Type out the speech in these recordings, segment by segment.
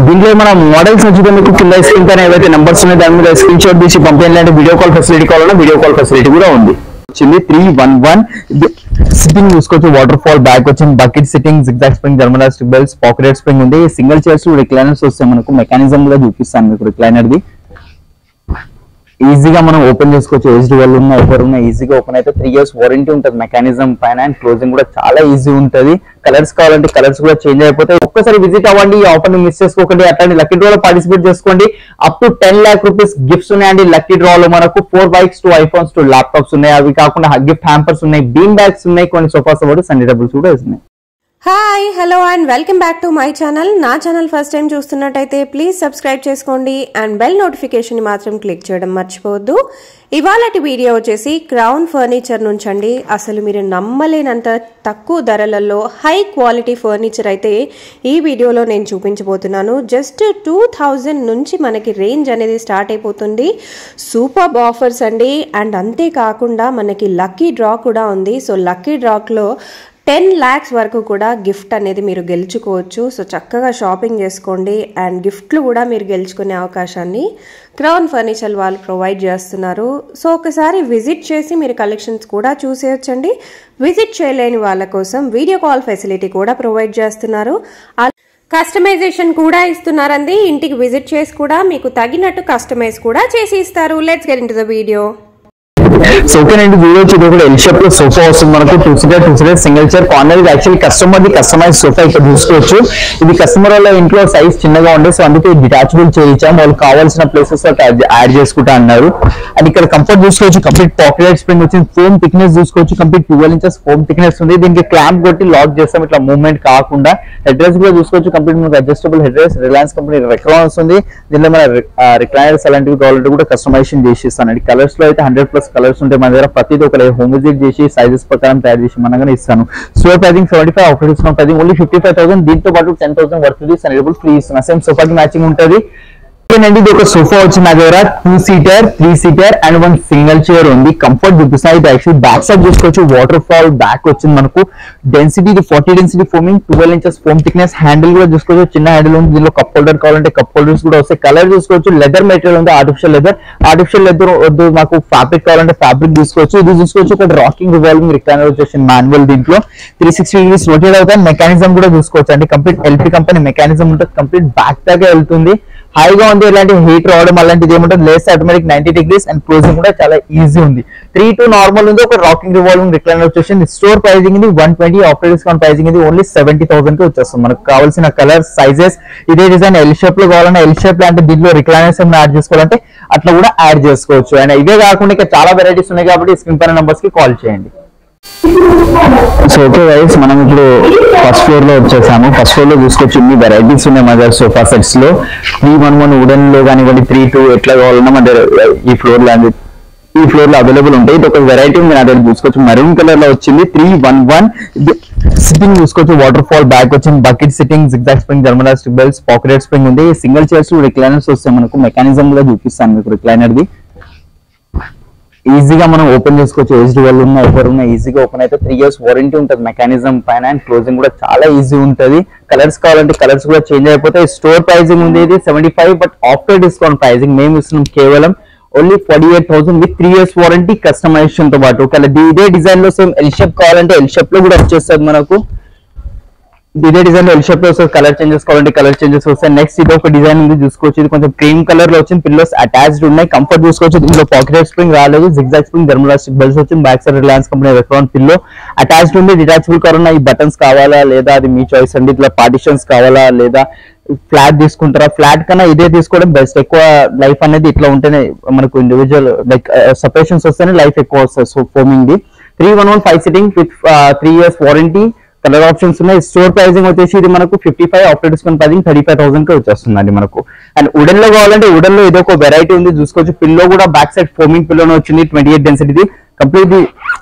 దీంట్లో మన మోడల్స్ వచ్చి మీకు కింద స్క్రీన్ పైన ఏవైతే నెంబర్స్ ఉన్నాయో దాని మీద స్క్రీన్ షాట్ తీసి పంపించాలంటే వీడియో కాల్ ఫెసిలిటీ కావాలన్నా వీడియో కాల్ ఫెసిలిటీ కూడా ఉంది. వచ్చింది 311 సిట్టింగ్ చూసుకోవచ్చు, వాటర్ ఫాల్ బ్యాక్ వచ్చింది, bucket sitting, zigzag spring, German స్టిబెల్స్, పాకెట్ స్ప్రింగ్ ఉంది. సింగిల్ చైర్స్ రిక్లైనర్స్ వస్తాయి మనకు. మెకానిజం కూడా చూపిస్తాను మీకు రిక్లైనర్ది. ఈజీగా మనం ఓపెన్ చేసుకోవచ్చు. ఏజ్డ్ వాళ్ళు ఉన్న ఎవరు ఉన్న ఈజీగా ఓపెన్ అయితే 3 years వారంటీ ఉంటుంది మెకానిజం పైన. అండ్ క్లోజింగ్ కూడా చాలా ఈజీ ఉంటుంది. కలర్స్ కావాలంటే కలర్స్ కూడా చేంజ్ అయిపోతాయి. ఒక్కసారి విజిట్ అవ్వండి, ఈ ఆఫర్ ని మిస్ చేసుకోకండి. అట్లాంటి లక్కీ డ్రా లో పార్టిసిపేట్ చేసుకోండి. Up to 10 lakh rupees gifts ఉన్నాయండి. లక్కీ డ్రా లో మనకు 4 bikes, 2 iPhones, 2 laptops ఉన్నాయి. అవి కాకుండా గిఫ్ట్ హ్యాంపర్స్ ఉన్నాయి, బీన్ బ్యాగ్స్ ఉన్నాయి, కొన్ని సోఫాస్ అవ్వదు, సండే డబుల్స్ కూడా ఉన్నాయి. Hi hello and welcome back to my channel. నా ఛానల్ ఫస్ట్ టైం చూస్తున్నట్టయితే ప్లీజ్ సబ్స్క్రైబ్ చేసుకోండి అండ్ బెల్ నోటిఫికేషన్ మాత్రం క్లిక్ చేయడం మర్చిపోవద్దు. ఇవాళటి వీడియో వచ్చేసి క్రౌన్ ఫర్నిచర్ నుంచండి. అసలు మీరు నమ్మలేనంత తక్కువ ధరలలో హై క్వాలిటీ ఫర్నిచర్ అయితే ఈ వీడియోలో నేను చూపించబోతున్నాను. జస్ట్ 2000 నుంచి మనకి రేంజ్ అనేది స్టార్ట్ అయిపోతుంది. సూపర్ ఆఫర్స్ అండి. అండ్ అంతేకాకుండా మనకి లక్కీ డ్రా కూడా ఉంది. సో లక్కీ డ్రాలో 10 lakhs వరకు కూడా గిఫ్ట్ అనేది మీరు గెలుచుకోవచ్చు. సో చక్కగా షాపింగ్ చేసుకోండి అండ్ గిఫ్ట్లు కూడా మీరు గెలుచుకునే అవకాశాన్ని క్రౌన్ ఫర్నిచర్ వాళ్ళు ప్రొవైడ్ చేస్తున్నారు. సో ఒకసారి విజిట్ చేసి మీరు కలెక్షన్స్ కూడా చూసేయొచ్చండి. విజిట్ చేయలేని వాళ్ళ కోసం వీడియో కాల్ ఫెసిలిటీ కూడా ప్రొవైడ్ చేస్తున్నారు. కస్టమైజేషన్ కూడా ఇస్తున్నారండి. ఇంటికి విజిట్ చేసి కూడా మీకు తగినట్టు కస్టమైజ్ కూడా చేసి ఇస్తారు. Let's get into the video. So ఓకేనండి, వీడియో వచ్చి కూడా ఎల్ షేప్ లో సోఫా వస్తుంది మనకు. 2 seater సింగిల్ చైర్ కార్నర్. ఇది యాక్చువల్లీ కస్టమర్ ది కస్టమైజ్ సోఫా ఇక్కడ చూసుకోవచ్చు. ఇది కస్టమర్ వాళ్ళ ఇంట్లో సైజ్ చిన్నగా ఉండే, సో అందుకే డిటాచబుల్ చేయించాం. వాళ్ళు కావాల్సిన ప్లేసెస్ యాడ్ చేసుకుంటా అన్నారు. అండ్ ఇక్కడ కంఫర్ట్ చూసుకోవచ్చు, కంప్లీట్ పాకెట్ స్ప్రింగ్ వచ్చింది. ఫోమ్ థిక్నెస్ చూసుకోవచ్చు, కంప్లీట్ 12 inches ఫోమ్ థిక్నెస్ ఉంది. దీనికి క్లాంప్ కొట్టి లాక్ చేస్తాం ఇట్లా మూవ్మెంట్ కాకుండా. హెడ్ రెస్ట్ కూడా చూసుకోవచ్చు, కంప్లీట్ మనకు adjustable head rest. Reliance company Recron వస్తుంది. దీనిలో మన రిక్లైనర్స్ అలాంటివి కావాలంటే కూడా కస్టమైజేషన్ చేసి ఇస్తాను. కలర్స్ లో అయితే 100+ కలర్స్ ఉంటాయి మన దగ్గర. ప్రతిది ఒక హోమ్ విజిట్ చేసి సైజెస్ ప్రకారం తయారు చేసి మనగానే ఇస్తాను. Store pricing 75, offer discount pricing only 55,000. దీంతో పాటు 10,000 వర్త్ సండేబుల్ ఫ్రీ ఇస్తున్నా. సేమ్ సోఫాకి మ్యాచింగ్ ఉంటుంది. ఇది ఒక సోఫా వచ్చి నా దగ్గర 2 seater, 3 seater and 1 single chair ఉంది. కంఫర్ట్ చూపిస్తా. ఇది యాక్చువల్లీ బ్యాక్ సైడ్ చూసుకోవచ్చు, వాటర్ ఫాల్ బ్యాక్ వచ్చింది మనకు. డెన్సిటీ ఇది 40 density foaming, 12 inches foam thickness. Handle కూడా చూసుకోవచ్చు, చిన్న హ్యాండిల్ ఉంది. దీనిలో కప్ హోల్డర్ కావాలంటే కప్ హోల్డర్స్ కూడా వస్తాయి. కలర్ చూసుకోవచ్చు, లెదర్ మెటీరియల్ ఉంది, ఆర్టిఫిషియల్ లెదర్ వద్దు మాకు ఫ్యాబ్రిక్ కావాలంటే ఫ్యాబ్రిక్ తీసుకోవచ్చు. ఇది చూసుకోవచ్చు, ఇక్కడ రాకింగ్ రివాల్వింగ్ రిక్లైనర్ వచ్చేసి మాన్యువల్. దీంట్లో 360 degrees రొటేట్ అవుతాయి. మెకానిజం కూడా చూసుకోవచ్చు అండి. కంప్లీట్ ఎల్పీ కంపెనీ మెకానిజం ఉంటుంది. కంప్లీట్ బ్యాక్ దాకా వెళ్తుంది. హైగా ఉంది, ఇలాంటి హీట్ రావడం అలాంటిది ఏముంటుంది. లేస్ ఆటోమేటిక్ 90 degrees అండ్ క్లోజింగ్ కూడా చాలా ఈజీ ఉంది. 3 నార్మల్ ఉంది, ఒక రాకింగ్ రివాల్వింగ్ రిక్లైనర్ వచ్చేసి. స్టోర్ ప్రైజింగ్ ఇది 120, ఆఫ్టర్ డిస్కౌంట్ ప్రైజింగ్ ఇది ఓన్లీ 70,000 కి వచ్చేస్తుంది. మనకు కావాల్సిన కలర్ సైజెస్ ఇదే డిజైన్ ఎల్ షేప్ లో కావాలన్నా ఎల్ షేప్ లో, అంటే దీంట్లో రిక్లైనర్స్ ఏమైనా యాడ్ చేసుకోవాలంటే అట్లా కూడా యాడ్ చేసుకోవచ్చు. అండ్ ఇవే కాకుండా ఇంకా చాలా వెరైటీస్ ఉన్నాయి కాబట్టి స్క్రీన్ పైన నంబర్స్ కి కాల్ చేయండి. సో ఓకే గైస్, మనం ఇప్పుడు ఫస్ట్ ఫ్లోర్ లో వచ్చేసాము. ఫస్ట్ ఫ్లోర్ లో చూసుకోవచ్చు ఇన్ని వెరైటీస్ ఉన్నాయి మా దగ్గర సోఫా సెట్స్ లో. 311 వుడెన్ లో కానివ్వండి, 32 ఎట్లా కావాలన్నా మన దగ్గర ఈ ఫ్లోర్ లో అవైలబుల్ ఉంటాయి. ఇది ఒక వెరైటీ ఉంది నా దగ్గర చూసుకోవచ్చు. మెరూన్ కలర్ లో వచ్చింది 311. సిట్టింగ్ చూసుకోవచ్చు, వాటర్ ఫాల్ బ్యాక్ వచ్చింది, bucket sitting, zigzag spring, German స్టిబెల్స్, పాకెట్ స్ప్రింగ్ ఉంది. సింగిల్ చైర్స్ రిక్లైనర్స్ వస్తాయి మనకు. మెకానిజం కూడా చూపిస్తాను మీకు రిక్లైనర్ది. ఈజీగా మనం ఓపెన్ చేసుకోవచ్చు. ఏజ్డ్ వాళ్ళు ఉన్న ఎవరు ఉన్న ఈజీగా ఓపెన్ అయితే 3 years వారంటీ ఉంటుంది మెకానిజం పైన. అండ్ క్లోజింగ్ కూడా చాలా ఈజీ ఉంటుంది. కలర్స్ కావాలంటే కలర్స్ కూడా చేంజ్ అయిపోతాయి. స్టోర్ ప్రైజింగ్ ఉంది ఇది 75, బట్ ఆఫ్టర్ డిస్కౌంట్ ప్రైజింగ్ మేము ఇస్తున్నాం కేవలం only 48,000 with 3 years warranty customisation తో పాటు. ఇదే డిజైన్ లో సేమ్ ఎల్ షేప్ కావాలంటే ఎల్ షేప్ లో కూడా వచ్చేస్తుంది మనకు. ఇదే డిజైన్ లో ఎల్ షేప్ లో వస్తుంది. కలర్ చేంజెస్ కావాలంటే కలర్ చేంజెస్ వస్తాయి. నెక్స్ట్ ఇది ఒక డిజైన్ ఉంది చూసుకోవచ్చు. ఇది కొంచెం క్రీమ్ కలర్ లో వచ్చింది. పిల్లోస్ అటాచ్డ్ ఉన్నాయి. కంఫర్ట్ చూసుకోవచ్చు. దీంట్లో పాకెట్ స్ప్రింగ్ రాలేదు. జిగ్జాగ్ స్ప్రింగ్, జర్మన్ స్టిబెల్స్ వచ్చింది. Back side Reliance company Recron pillow attached ఉంది. డిటాచబుల్ కరోనా. ఈ బటన్స్ కావాలా లేదా అది మీ చాయిస్ అండి. ఇట్లా పార్టిషన్స్ కావాలా లేదా ఫ్లాట్ తీసుకుంటారా? ఫ్లాట్ కన్నా ఇదే తీసుకోవడం బెస్ట్. ఎక్కువ లైఫ్ అనేది ఇట్లా ఉంటేనే మనకు ఇండివిజువల్ లైక్ సపరేషన్స్ వస్తేనే లైఫ్ ఎక్కువ వస్తుంది. So foaming the 311 5 sitting with 3 years warranty. Colour options ఉన్నాయి. స్టోర్ ప్రైజింగ్ వచ్చేసి ఇది మనకు 55, ఆఫ్టర్ డిస్కౌంట్ ప్రైజింగ్ 35,000 కి వచ్చేస్తుందండి మనకు. అండ్ వుడెన్ లో కావాలంటే వుడెన్ లో ఇది ఒక వెరైటీ ఉంది చూసుకోవచ్చు. పిల్లో కూడా బ్యాక్ సైడ్ ఫోమింగ్ పిల్లోనే వచ్చింది. 28 డెన్సిటీ కంప్లీట్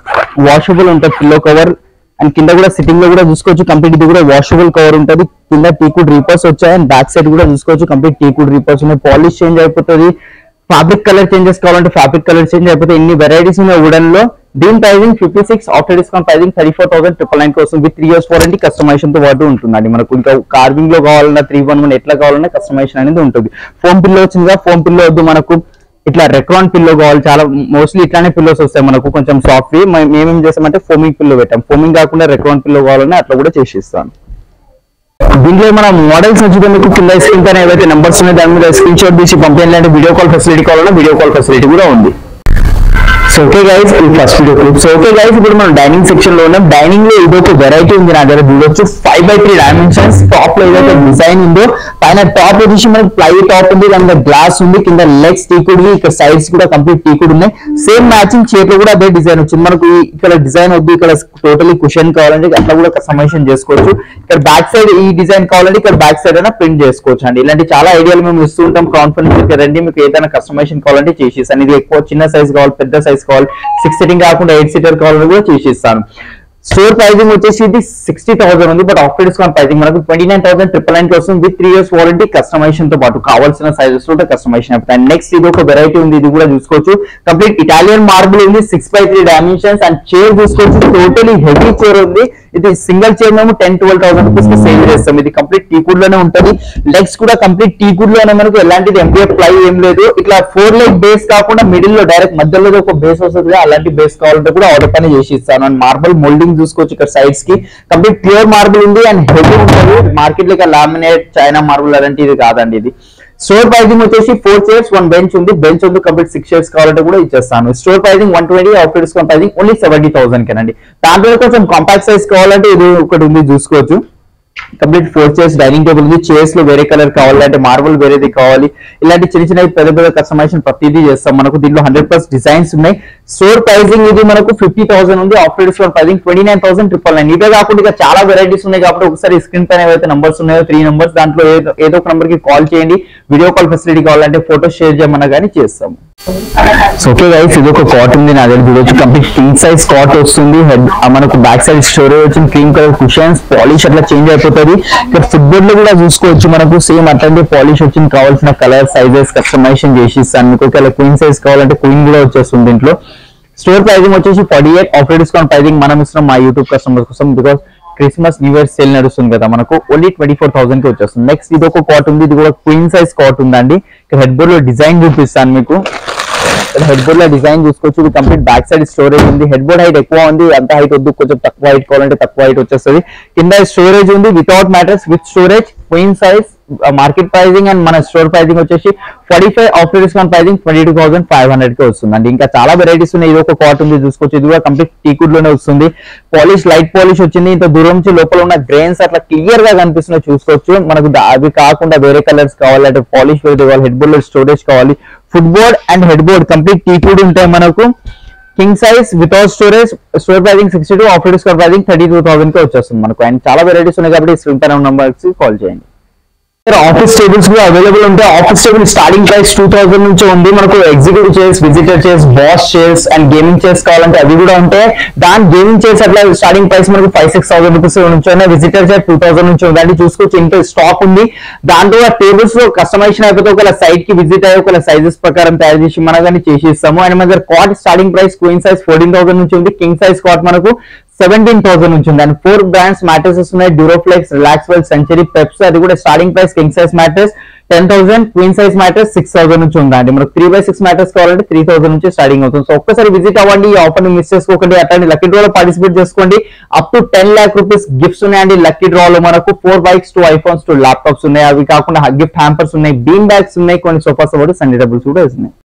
వాషబుల్ ఉంటుంది పిల్లో కవర్. అండ్ కింద కూడా సిట్టింగ్ లో కూడా చూసుకోవచ్చు. కంప్లీట్ ఇది కూడా వాషబుల్ కవర్ ఉంటుంది. కింద టీకుడ్ రీపర్స్ వచ్చాయి. అండ్ బ్యాక్ సైడ్ కూడా చూసుకోవచ్చు కంప్లీట్ టీకుడ్ రీపర్స్ ఉన్నాయి. పాలిష్ చేంజ్ అయిపోతుంది. ఫ్యాబ్రిక్ కలర్ చేంజెస్ కావాలంటే ఫ్యాబ్రిక్ కలర్ చేంజ్ అయిపోతే. ఇన్ని వెరైటీస్ ఉన్నాయి వుడెన్ లో. దీని ప్రైజింగ్ 56, ఆఫ్టర్ డిస్కౌంట్ ప్రైజింగ్ 34,999 కోసం విత్ 3 years వారంటీ కస్టమైజేషన్ తో పాటు ఉంటుందండి. మనకు ఇంకా కార్వింగ్ లో కావాలన్నా 311 ఎట్లా కావాలన్నా కస్టమైజేషన్ అనేది ఉంటుంది. ఫోమ్ పిల్లో వచ్చిందిగా, ఫోమ్ పిల్లో వద్దు మనకు ఇట్లా రెక్రాన్ పిల్లో కావాలి, చాలా మోస్ట్లీ ఇట్లానే పిల్లోస్ వస్తాయి మనకు కొంచెం సాఫ్ట్. మేమేం చేస్తామంటే ఫోమింగ్ పిల్లో పెట్టాం, ఫోమింగ్ కాకుండా రెక్రాన్ పిల్లో కావాలన్నా అట్లా కూడా చేసిస్తాను. దీంట్లో మన మోడల్స్ వచ్చి మీకు కింద స్క్రీన్ పైన ఏవైతే నెంబర్స్ ఉన్నాయో దాని మీద స్క్రీన్ షాట్ తీసి పంపించాలంటే వీడియో కాల్ ఫెసిలిటీ కావాలన్నా వీడియో కాల్ ఫెసిలిటీ కూడా ఉంది. సో ఓకే గైస్, ఈ first video clip. So okay guys, ఇప్పుడు మనం డైనింగ్ సెక్షన్ లో ఉన్నాం. డైనింగ్ లో ఇదొక వెరైటీ ఉంది నా దగ్గర, చూడొచ్చు 5x3 డైమెన్షన్స్. టాప్ లో ఏదైతే డిజైన్ ఉందో పైన టాప్ వచ్చేసి మనకి ప్లై టాప్ ఉంది, దాని మీద గ్లాస్ ఉంది, కింద లెగ్స్ టీకుడ్, ఇక్కడ సైడ్స్ కూడా కంప్లీట్ టీకుడ్ ఉన్నాయి. సేమ్ మ్యాచింగ్ చైర్ లో కూడా అదే డిజైన్ వచ్చింది మనకు. ఇక్కడ డిజైన్ వద్దు, ఇక్కడ టోటలీ కుషన్ కావాలంటే అట్లా కూడా కస్టమైజేషన్ చేసుకోవచ్చు. ఇక్కడ బ్యాక్ సైడ్ ఈ డిజైన్ కావాలంటే ఇక్కడ బ్యాక్ సైడ్ అయినా ప్రింట్ చేసుకోవచ్చు అండి. ఇలాంటి చాలా ఐడియాలు మేము ఇస్తూ ఉంటాం కాన్ఫరెన్స్ రండి, మీకు ఏదైనా కస్టమైజేషన్ కావాలంటే చేసేసాను. ఇది ఎక్కువ చిన్న సైజ్ కావాలి, పెద్ద సైజ్ కావాలి, 6 సీటింగ్ కాకుండా 8 సీటర్ కావాలని కూడా చేసిస్తాను. స్టోర్ ప్రైజింగ్ వచ్చేసి ఇది 60,000 ఉంది, బట్ ఆఫ్టర్ డిస్కౌంట్ ప్రైజింగ్ మనకు 29,999 కోసం విత్ 3 years వారంటీ కస్టమైజేషన్ తో పాటు కావాల్సిన సైజెస్ లో కస్టమైజేషన్ అవుతాయి. నెక్స్ట్ ఇది ఒక వెరైటీ ఉంది, ఇది కూడా చూసుకోవచ్చు. కంప్లీట్ ఇటాలియన్ మార్బుల్ ఉంది, 6x3 డైమెన్షన్స్. అండ్ చైర్ చూసుకోవచ్చు, టోటలీ హెవీ చైర్ ఉంది. ఇది సింగిల్ చైర్ మేము 10-12,000 రూపీస్ కి సేల్ చేస్తాం. ఇది కంప్లీట్ టీకుడ్ లోనే ఉంటుంది, లెగ్స్ కూడా కంప్లీట్ టీకుడ్ లోనే, మనకు ఎలాంటిది ఎండిఎఫ్ ప్లై ఏం లేదు. ఇట్లా 4 లెగ్ బేస్ కాకుండా మిడిల్ లో డైరెక్ట్ మధ్యలో ఒక బేస్ వస్తుంది, అలాంటి బేస్ కావాలంటే కూడా ఆర్డర్ పైన చేసి ఇస్తాను. అండ్ మార్బుల్ మోల్డింగ్ చూసుకోవచ్చు, ఇక్కడ సైడ్స్ కి కంప్లీట్ ప్యూర్ మార్బుల్ ఉంది అండ్ హెవీ ఉంటుంది. మార్కెట్ లో లామినేట్ చైనా మార్బుల్ అలాంటిది కాదండి. ఇది స్టోర్ ప్రైజింగ్ వచ్చేసి 4 చైర్స్ 1 బెంచ్ ఉంది, బెంచ్ ఉంది కంప్లీట్ 6 చైర్స్ కావాలంటే కూడా ఇచ్చేస్తాను. Store pricing 120, after discount pricing only 70,000 కేనండి. దాంట్లో కొంచెం కాంపాక్ట్ సైజ్ కావాలంటే ఇది ఒకటి ఉంది, చూసుకోవచ్చు. కంప్లీట్ 4 చైర్స్ డైనింగ్ టేబుల్ ఉంది. చైర్స్ లో వేరే కలర్ కావాలంటే మార్బుల్ వేరేది కావాలి, ఇలాంటి చిన్న చిన్న పెద్ద పెద్ద కస్టమైజేషన్ ప్రతిదీ చేస్తాం. మనకు దీంట్లో 100+ డిజైన్స్ ఉన్నాయి. స్టోర్ ప్రైజింగ్ ఇది మనకు 50,000 ఉంది, ఆఫ్టర్ డిస్కౌంట్ ప్రైజింగ్ 29,999. ఇవే కాకుండా ఇక చాలా వెరైటీస్ ఉన్నాయి కాబట్టి ఒకసారి స్క్రీన్ పైన ఏవైతే నంబర్స్ ఉన్నాయో 3 నంబర్స్, దాంట్లో ఏదో ఒక నంబర్ కి కాల్ చేయండి. వీడియో కాల్ ఫెసిలిటీ కావాలంటే ఫోటో షేర్ చేయమన్నా కానీ చేస్తాము. సో ఓకే గైస్, ఇది ఒక కాట్ ఉంది నా దగ్గర, చూడొచ్చు. కంప్లీట్ కింగ్ సైజ్ కాట్ వస్తుంది. మనకు బ్యాక్ సైడ్ స్టోరేజ్ వచ్చింది, క్రీమ్ కలర్ కుషన్స్, పాలిష్ అట్లా చేంజ్ అయిపోతుంది. ఇక్కడ ఫుట్బోర్డ్ లో కూడా చూసుకోవచ్చు, మనకు సేమ్ అట్లాంటి పాలిష్ వచ్చింది. కావాల్సిన కలర్ సైజెస్ కస్టమైజేషన్ చేసి ఇస్తాను. మీకు ఒకవేళ క్వీన్ సైజ్ కావాలంటే క్వీన్ కూడా వచ్చేస్తుంది దీంట్లో. స్టోర్ ప్రైజింగ్ వచ్చేసి 48, ఆఫ్టర్ డిస్కౌంట్ ప్రైజింగ్ మనం ఇస్తున్నాం మా యూట్యూబ్ కస్టమర్స్ కోసం, because Christmas new year sale నడుస్తుంది కదా మనకు. ఓన్లీ 24,000 కి వచ్చేస్తుంది. నెక్స్ట్ ఇది ఒక కాట్ ఉంది, ఇది కూడా క్వీన్ సైజ్ కాట్ ఉందండి. ఇక్కడ హెడ్ బోర్డ్ లో డిజైన్ చూపిస్తాను మీకు. హెడ్ బోర్డ్ లో డిజైన్ చూసుకోవచ్చు. ఇది కంప్లీట్ బ్యాక్ సైడ్ స్టోరేజ్ ఉంది. హెడ్ బోర్డ్ హైట్ ఎక్కువ ఉంది, అంత హైట్ వద్దు, కొంచెం తక్కువ హైట్ కావాలంటే తక్కువ హైట్ వచ్చేస్తుంది. కింద స్టోరేజ్ ఉంది without mattress, with storage, queen size. Market pricing and మన స్టోర్ ప్రైజింగ్ వచ్చేసి 45, ఆఫ్టర్ డిస్కౌంట్ ప్రైజింగ్ 22,500 కి వస్తుందండి. ఇంకా చాలా వెరైటీస్ ఉన్నాయి. ఇది ఒక కాట్ ఉంది, చూసుకోవచ్చు. ఇది కూడా కంప్లీట్ టీకుడ్ లోనే వస్తుంది. పాలిష్ లైట్ పాలిష్ వచ్చింది. ఇంత దూరం నుంచి లోపల ఉన్న గ్రెయిన్స్ అట్లా క్లియర్ గా కనిపిస్తున్నాయి, చూసుకోవచ్చు. మనకు అవి కాకుండా వేరే కలర్స్ కావాలి, పాలిష్ వేరే కావాలి, హెడ్ బోర్డ్ లో స్టోరేజ్ కావాలి. Foot board and head board complete teakwood ఉంటాయి మనకు. King size without storage, store pricing 62, after discount pricing 32,000 కి వచ్చేస్తుంది మనకు. అండ్ చాలా వెరైటీస్ ఉన్నాయి కాబట్టి స్క్రీన్ పైన నంబర్స్ కాల్ చేయండి. ఆఫీస్ టేబుల్స్ కూడా అవైలబుల్ ఉంటాయి. ఆఫీస్ టేబుల్ స్టార్టింగ్ ప్రైస్ 2,000 నుంచి ఉంది మనకు. Executive chairs, visitor chairs, boss chairs and gaming chairs కావాలంటే అవి కూడా ఉంటాయి. దాని గేమింగ్ చైర్స్ అట్లా స్టార్టింగ్ ప్రైస్ మనకు 5,000-6,000 రూపీస్ నుంచి ఉన్నాయి. విజిటర్ చైర్ 2,000 నుంచి ఉందండి, చూసుకోవచ్చు. ఇంత స్టాక్ ఉంది. దాంట్లో టేబుల్స్ లో కస్టమైజేషన్ అయిపోతే ఒకవేళ సైడ్ కి విజిట్ అయ్యి ఒకవేళ సైజెస్ ప్రకారం తయారు చేసి మన కానీ చేసి ఇస్తాము. అండ్ మన దగ్గర cot starting price queen size 14,000 నుంచి ఉంది. కింగ్ సైజ్ కాట్ మనకు 17,000 నుంచి ఉంది. అండ్ 4 బ్రాండ్స్ మ్యాట్రెసెస్ ఉన్నాయి, డ్యూరోఫ్లెక్స్, రిలాక్స్వెల్, సెంచరీ, పెప్స్. అది కూడా starting price king size mattress 10,000, queen size mattress 6,000 నుంచి ఉందండి. మనకు 3x6 మ్యాట్రెస్ కావాలంటే 3,000 నుంచి స్టార్టింగ్ అవుతుంది. సో ఒక్కసారి విజిట్ అవ్వండి, ఈ ఆఫర్ ని మిస్ చేసుకోకండి. అట్లాంటి లక్కీ డ్రా లో పార్టిసిపేట్ చేసుకోండి. Up to 10 lakh rupees gifts ఉన్నాయండి. లక్కీ డ్రా లో మనకు 4 బైక్స్, 2 iPhones, 2 ల్యాప్టాప్స్ ఉన్నాయి. అవి కాకుండా గిఫ్ట్ హ్యాంపర్స్ ఉన్నాయి, బీన్ బ్యాగ్స్ ఉన్నాయి, కొన్ని సోఫాస్, సండే డబుల్స్ కూడా ఉన్నాయి.